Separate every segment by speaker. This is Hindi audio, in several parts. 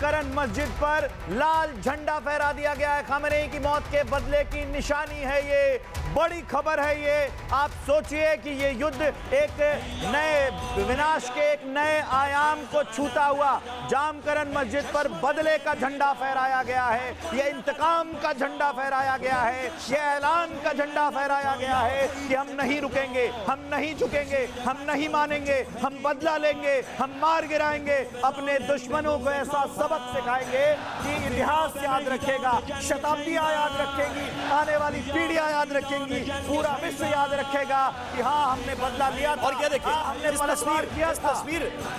Speaker 1: करन मस्जिद पर लाल झंडा फहरा दिया गया है। खामेनेई की मौत के बदले की निशानी है ये, बड़ी खबर है ये। आप सोचिए कि ये युद्ध एक नए विनाश के एक नए आयाम को छूता हुआ जामकरन मस्जिद पर बदले का झंडा फहराया गया है, ये इंतकाम का झंडा फहराया गया है, ये ऐलान का झंडा फहराया गया है कि हम नहीं रुकेंगे, हम नहीं झुकेंगे, हम नहीं मानेंगे, हम बदला लेंगे, हम मार गिराएंगे, अपने दुश्मनों को ऐसा सबक सिखाएंगे कि इतिहास याद रखेगा, शताब्दियां याद रखेंगी, आने वाली पीढ़ियां याद रखेंगी, पूरा विश्व याद रखेगा कि हाँ हमने बदला लिया था।
Speaker 2: और ये देखिए,
Speaker 1: हमने पलटवार किया था।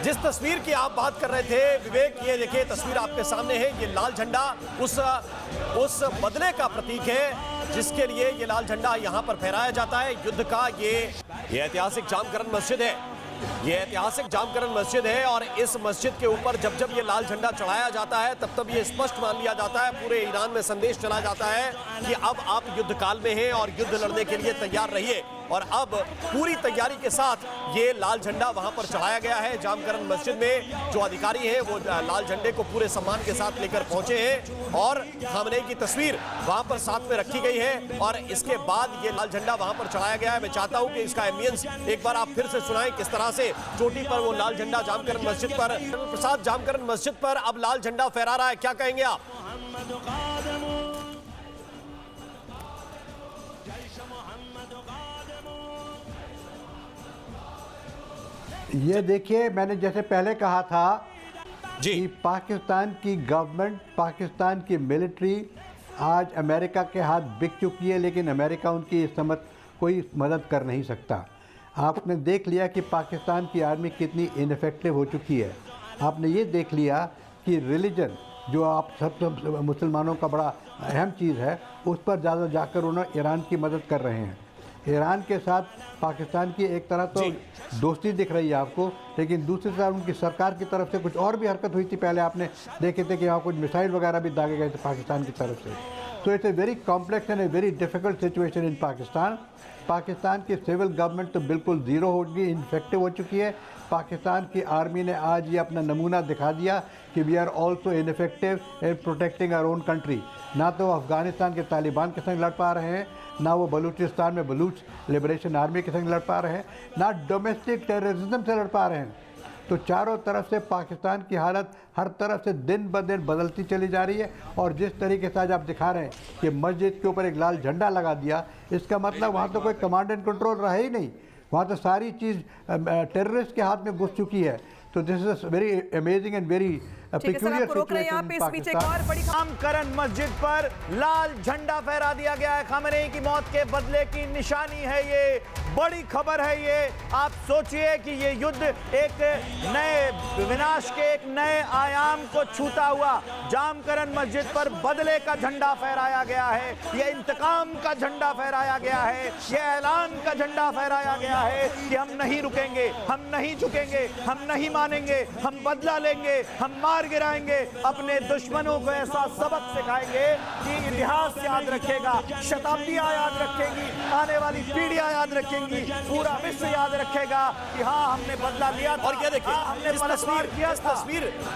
Speaker 2: जिस तस्वीर की आप बात कर रहे थे विवेक, ये देखिए तस्वीर आपके सामने है। ये लाल झंडा उस बदले का प्रतीक है जिसके लिए ये लाल झंडा यहाँ पर फहराया जाता है युद्ध का। ये ऐतिहासिक जामकरन मस्जिद है, ये ऐतिहासिक जामकरन मस्जिद है और इस मस्जिद के ऊपर जब जब ये लाल झंडा चढ़ाया जाता है तब तब ये स्पष्ट मान लिया जाता है, पूरे ईरान में संदेश चला जाता है कि अब आप युद्ध काल में हैं और युद्ध लड़ने के लिए तैयार रहिए। और अब पूरी तैयारी के साथ ये लाल झंडा वहां पर चढ़ाया गया है जामकरन मस्जिद में। जो अधिकारी हैं वो लाल झंडे को पूरे सम्मान के साथ लेकर पहुंचे हैं और खामेनेई की तस्वीर वहां पर साथ में रखी गई है और इसके बाद ये लाल झंडा वहां पर चढ़ाया गया है। मैं चाहता हूं कि इसका एम्बियंस एक बार आप फिर से सुनाएं, किस तरह से चोटी पर वो लाल झंडा जामकरन मस्जिद पर, प्रसाद जामकरन मस्जिद पर अब लाल झंडा फहरा रहा है, क्या कहेंगे आप?
Speaker 3: ये देखिए, मैंने जैसे पहले कहा था
Speaker 2: जी,
Speaker 3: कि पाकिस्तान की गवर्नमेंट, पाकिस्तान की मिलिट्री आज अमेरिका के हाथ बिक चुकी है, लेकिन अमेरिका उनकी इस समय कोई मदद कर नहीं सकता। आपने देख लिया कि पाकिस्तान की आर्मी कितनी इनफेक्टिव हो चुकी है। आपने ये देख लिया कि रिलीजन, जो आप सब मुसलमानों का बड़ा अहम चीज़ है, उस पर ज़्यादा जाकर उन्होंने ईरान की मदद कर रहे हैं। ईरान के साथ पाकिस्तान की एक तरह तो दोस्ती दिख रही है आपको, लेकिन दूसरी तरफ उनकी सरकार की तरफ से कुछ और भी हरकत हुई थी। पहले आपने देखे थे कि वहाँ कुछ मिसाइल वगैरह भी दागे गए थे पाकिस्तान की तरफ से। तो it's a very complex and a very difficult situation in Pakistan. Pakistan की सिविल गवर्नमेंट तो बिल्कुल ज़ीरो होगी, इन्फेक्टिव हो चुकी है। पाकिस्तान की आर्मी ने आज ये अपना नमूना दिखा दिया कि we are also ineffective in protecting our own country. ना तो अफ़गानिस्तान के तालिबान के संग लड़ पा रहे हैं, ना वो बलूचिस्तान में बलूच लिबरेशन आर्मी के संग लड़ पा रहे हैं, ना डोमेस्टिक टेररिज्म से लड़ पा रहे हैं। तो चारों तरफ से पाकिस्तान की हालत हर तरफ से दिन ब दिन बदलती चली जा रही है। और जिस तरीके से आज आप दिखा रहे हैं कि मस्जिद के ऊपर एक लाल झंडा लगा दिया, इसका मतलब वहाँ तो कोई कमांड एंड कंट्रोल रहा ही नहीं, वहाँ तो सारी चीज़ टेररिस्ट के हाथ में घुस चुकी है। तो this is very amazing and very
Speaker 4: Jamkaran
Speaker 1: मस्जिद पर लाल झंडा फहरा दिया गया है। खामेनेई की मौत के बदले की निशानी है ये, बड़ी खबर है ये। आप सोचिए कि ये युद्ध एक नए विनाश के एक नए आयाम को छूता हुआ जामकरन मस्जिद पर बदले का झंडा फहराया गया है, ये इंतकाम का झंडा फहराया गया है, ये ऐलान का झंडा फहराया गया है कि हम नहीं रुकेंगे, हम नहीं झुकेंगे, हम नहीं मानेंगे, हम बदला लेंगे, हम मार गिराएंगे, अपने दुश्मनों को ऐसा सबक सिखाएंगे कि इतिहास याद रखेगा, शताब्दियां याद रखेंगी, आने वाली पीढ़ियां याद रखेंगी, पूरा विश्व याद रखेगा कि हाँ हमने बदला लिया था।
Speaker 2: और ये देखिए,
Speaker 1: हमने पलटवार किया था।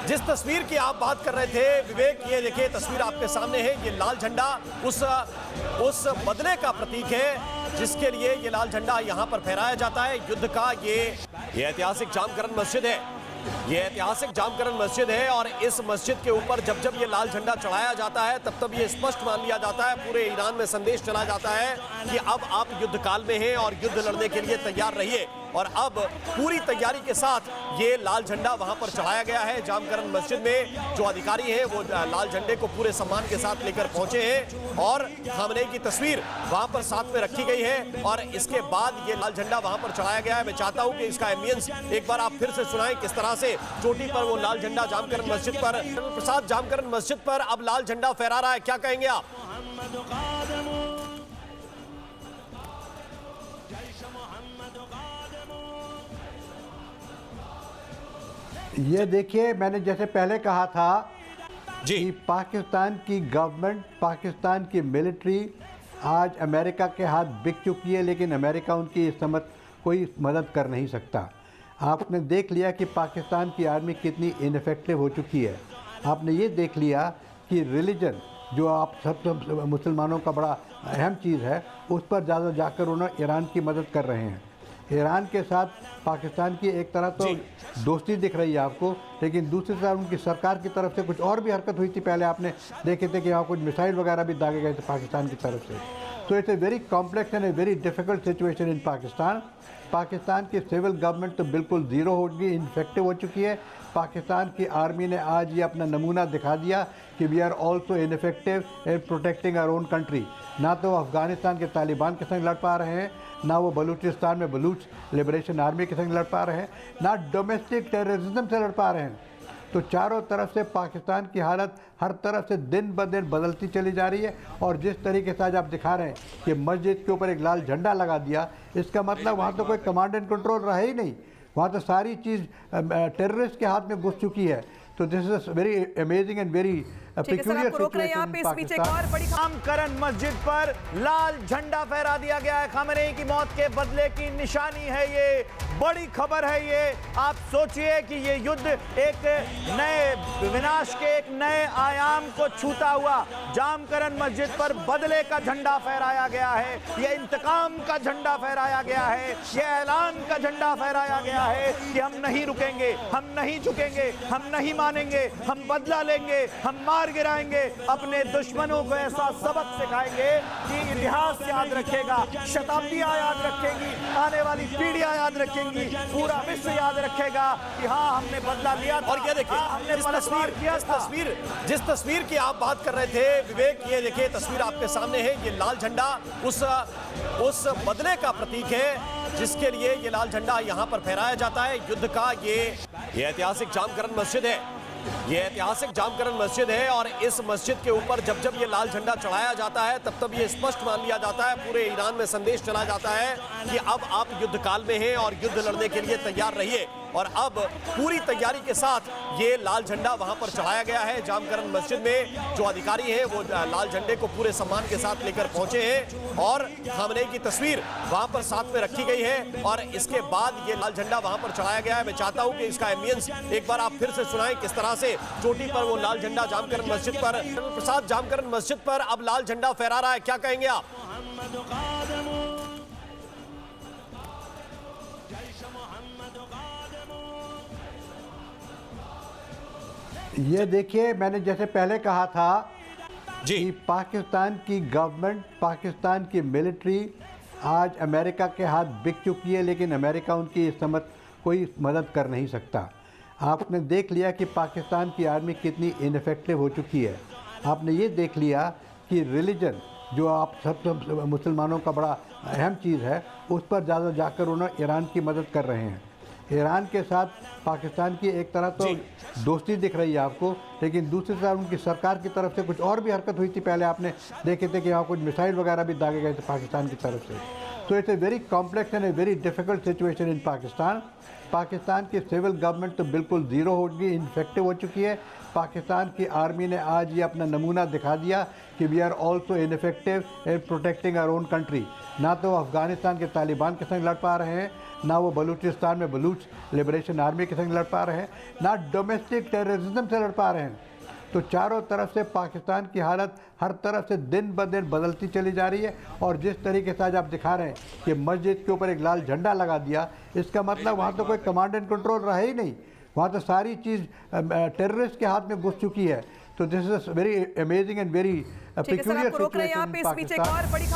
Speaker 2: जिस तस्वीर की आप बात कर रहे थे विवेक, ये देखिए तस्वीर आपके सामने है। ये लाल झंडा उस बदले का प्रतीक है जिसके लिए ये लाल झंडा यहाँ पर फहराया जाता है युद्ध का। ये ऐतिहासिक जामकरन मस्जिद है, ये ऐतिहासिक जामकरन मस्जिद है और इस मस्जिद के ऊपर जब जब ये लाल झंडा चढ़ाया जाता है तब तब ये स्पष्ट मान लिया जाता है, पूरे ईरान में संदेश चला जाता है कि अब आप युद्ध काल में हैं और युद्ध लड़ने के लिए तैयार रहिए। और अब पूरी तैयारी के साथ ये लाल झंडा वहां पर चढ़ाया गया है जामकरन मस्जिद में। जो अधिकारी हैं वो लाल झंडे को पूरे सम्मान के साथ लेकर पहुंचे हैं और खामेनेई की तस्वीर वहां पर साथ में रखी गई है और इसके बाद ये लाल झंडा वहां पर चढ़ाया गया है। मैं चाहता हूं कि इसका एम्बियंस एक बार आप फिर से सुनाएं, किस तरह से चोटी पर वो लाल झंडा जामकरन मस्जिद पर, प्रसाद जामकरन मस्जिद पर अब लाल झंडा फहरा रहा है, क्या कहेंगे आप?
Speaker 3: ये देखिए, मैंने जैसे पहले कहा था
Speaker 2: जी,
Speaker 3: कि पाकिस्तान की गवर्नमेंट, पाकिस्तान की मिलिट्री आज अमेरिका के हाथ बिक चुकी है, लेकिन अमेरिका उनकी इस समय कोई मदद कर नहीं सकता। आपने देख लिया कि पाकिस्तान की आर्मी कितनी इनफेक्टिव हो चुकी है। आपने ये देख लिया कि रिलीजन जो आप सब मुसलमानों का बड़ा अहम चीज़ है, उस पर ज़्यादा जाकर उन्होंने ईरान की मदद कर रहे हैं। ईरान के साथ पाकिस्तान की एक तरह तो दोस्ती दिख रही है आपको, लेकिन दूसरी तरफ उनकी सरकार की तरफ से कुछ और भी हरकत हुई थी। पहले आपने देखे थे कि वहाँ कुछ मिसाइल वगैरह भी दागे गए थे पाकिस्तान की तरफ से। तो it's a very complex and a very difficult situation in Pakistan. Pakistan की सिविल गवर्नमेंट तो बिल्कुल ज़ीरो होगी, इनफेक्टिव हो चुकी है। पाकिस्तान की आर्मी ने आज ये अपना नमूना दिखा दिया कि we are also ineffective in protecting our own country. ना तो वो अफ़गानिस्तान के तालिबान के संग लड़ पा रहे हैं, ना वो बलूचिस्तान में बलूच लिबरेशन आर्मी के संग लड़ पा रहे हैं, ना डोमेस्टिक टेररिज्म से लड़ पा रहे हैं। तो चारों तरफ से पाकिस्तान की हालत हर तरफ से दिन ब दिन बदलती चली जा रही है। और जिस तरीके से आज आप दिखा रहे हैं कि मस्जिद के ऊपर एक लाल झंडा लगा दिया, इसका मतलब वहाँ तो कोई कमांड एंड कंट्रोल रहा ही नहीं, वहाँ तो सारी चीज़ टेररिस्ट के हाथ में घुस चुकी है। तो this is very amazing and very peculiar situation in Pakistan.
Speaker 1: Jamkaran मस्जिद पर लाल झंडा फहरा दिया गया है। खामेनेई की मौत के बदले की निशानी है ये, बड़ी खबर है ये। आप सोचिए कि ये युद्ध एक नए विनाश के एक नए आयाम को छूता हुआ जामकरन मस्जिद पर बदले का झंडा फहराया गया है, ये इंतकाम का झंडा फहराया गया है, ये ऐलान का झंडा फहराया गया है कि हम नहीं रुकेंगे, हम नहीं झुकेंगे, हम नहीं मानेंगे, हम बदला लेंगे, हम मार गिराएंगे, अपने दुश्मनों को ऐसा सबक सिखाएंगे कि इतिहास याद रखेगा, शताब्दियां याद रखेंगी, आने वाली पीढ़ियां याद रखेंगी, पूरा विश्व याद रखेगा कि हाँ हमने बदला लिया था।
Speaker 2: और क्या देखिए,
Speaker 1: हमने पलटवार किया था।
Speaker 2: जिस तस्वीर की आप बात कर रहे थे विवेक, ये देखिए तस्वीर आपके सामने है। ये लाल झंडा उस बदले का प्रतीक है जिसके लिए ये लाल झंडा यहाँ पर फहराया जाता है युद्ध का। ये ऐतिहासिक जामकरन मस्जिद है, ये ऐतिहासिक जामकरन मस्जिद है। और इस मस्जिद के ऊपर जब जब ये लाल झंडा चढ़ाया जाता है तब तब ये स्पष्ट मान लिया जाता है, पूरे ईरान में संदेश चला जाता है कि अब आप युद्ध काल में हैं और युद्ध लड़ने के लिए तैयार रहिए। और अब पूरी तैयारी के साथ ये लाल झंडा वहां पर चढ़ाया गया है जामकरन मस्जिद में। जो अधिकारी हैं वो लाल झंडे को पूरे सम्मान के साथ लेकर पहुंचे हैं और खामेनेई की तस्वीर वहां पर साथ में रखी गई है और इसके बाद ये लाल झंडा वहां पर चढ़ाया गया है। मैं चाहता हूं कि इसका एम्बियंस एक बार आप फिर से सुनाएं, किस तरह से चोटी पर वो लाल झंडा जामकरन मस्जिद पर, प्रसाद जामकरन मस्जिद पर अब लाल झंडा फहरा रहा है, क्या कहेंगे आप?
Speaker 3: ये देखिए, मैंने जैसे पहले कहा था
Speaker 2: जी,
Speaker 3: कि पाकिस्तान की गवर्नमेंट, पाकिस्तान की मिलिट्री आज अमेरिका के हाथ बिक चुकी है, लेकिन अमेरिका उनकी इस समय कोई मदद कर नहीं सकता। आपने देख लिया कि पाकिस्तान की आर्मी कितनी इनफेक्टिव हो चुकी है। आपने ये देख लिया कि रिलीजन जो आप सब मुसलमानों का बड़ा अहम चीज़ है, उस पर ज़्यादा जाकर उन्होंने ईरान की मदद कर रहे हैं। ईरान के साथ पाकिस्तान की एक तरह तो दोस्ती दिख रही है आपको, लेकिन दूसरी तरफ उनकी सरकार की तरफ से कुछ और भी हरकत हुई थी। पहले आपने देखे थे कि वहाँ कुछ मिसाइल वगैरह भी दागे गए थे पाकिस्तान की तरफ से। तो it's a very complex and a very difficult situation in Pakistan. Pakistan की सिविल गवर्नमेंट तो बिल्कुल ज़ीरो होगी, इनफेक्टिव हो चुकी है। पाकिस्तान की आर्मी ने आज ये अपना नमूना दिखा दिया कि we are also ineffective in protecting our own country. ना तो वो अफ़गानिस्तान के तालिबान के संग लड़ पा रहे हैं, ना वो बलूचिस्तान में बलूच लिबरेशन आर्मी के संग लड़ पा रहे हैं, ना डोमेस्टिक टेररिज्म से लड़ पा रहे हैं। तो चारों तरफ से पाकिस्तान की हालत हर तरफ से दिन ब दिन बदलती चली जा रही है। और जिस तरीके से आज आप दिखा रहे हैं कि मस्जिद के ऊपर एक लाल झंडा लगा दिया, इसका मतलब वहाँ तो कोई कमांड एंड कंट्रोल रहा ही नहीं, वहाँ तो सारी चीज़ टेररिस्ट के हाथ में घुस चुकी है। तो this is very amazing and very peculiar situation in Pakistan.